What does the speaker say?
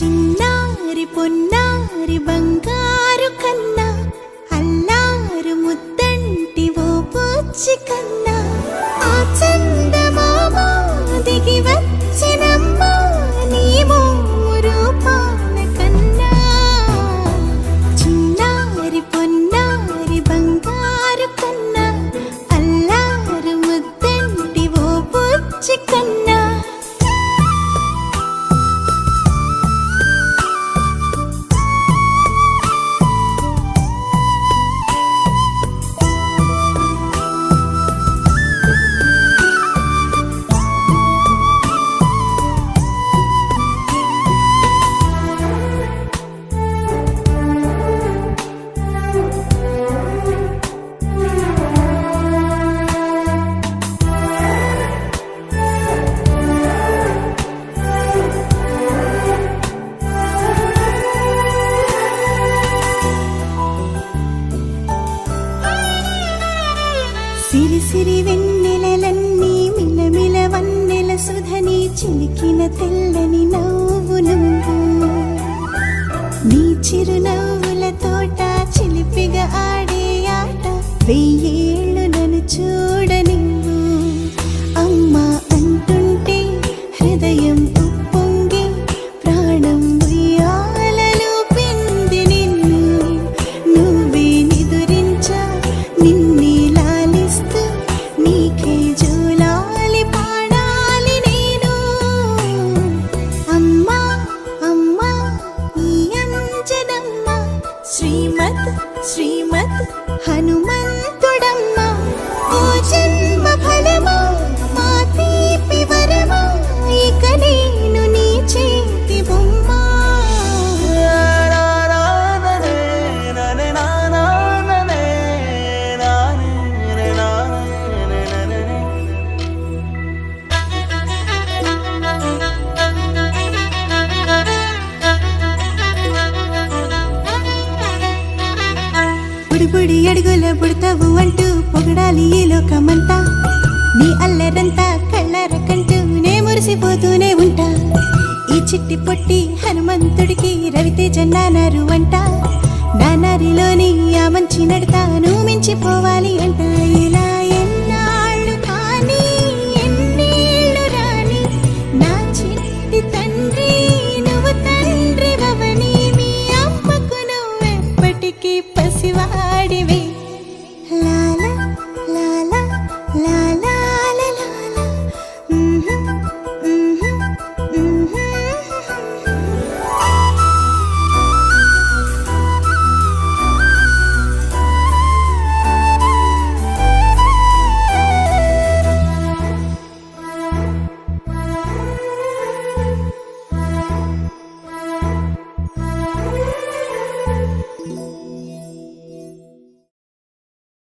చిన్నారి పొన్నారి బంగారు కన్నా అల్లారు ముద్దంటి ఓ బుచ్చి కన్నా ఆ చందమామ దిగి వచ్చినమ్మ నీ రూపాల కన్నా చిన్నారి పొన్నారి బంగారు కన్నా అల్లారు ముద్దంటి ఓ బుచ్చి కన్నా సిరి సిరి వెన్నెలలన్నీ మిలమిల వన్నెల సుధని చిలికిన తెల్లని నవ్వు నువ్వు నీ చిరునవ్వుల తోట చిలిపిగా ఆడే ఆట వెయ్యేళ్ళు నన్ను చూడనివ్వు అమ్మా అంటుంటే హృదయం ఉప్పొంగి ప్రాణం ఉయ్యాలలో పిండి నిన్ను నువ్వే నిదురించా నిన్నే నీకే జోలాలి పాడాలి నేను అమ్మా అమ్మా ఈ అంజనమ్మ శ్రీమత్ శ్రీమత్ హనుమంతుడమ్మ ఓ జన్మ ఫలమా మా తీపి వరమా ఇక నేను నీ చేతి బొమ్మ బుడి అడుగుల బుడతావు అంటూ పొగడాలి ఈ లోకమంతా నీ అల్లరంతా కళ్ళరకంటూ నే మురిసిపోతూనే ఉంటా ఈ చిట్టి పొట్టి హనుమంతుడికి రవితేజ నానారు అంట నానారిలోని ఆ మంచి నడతాను మించిపోవాలి అంట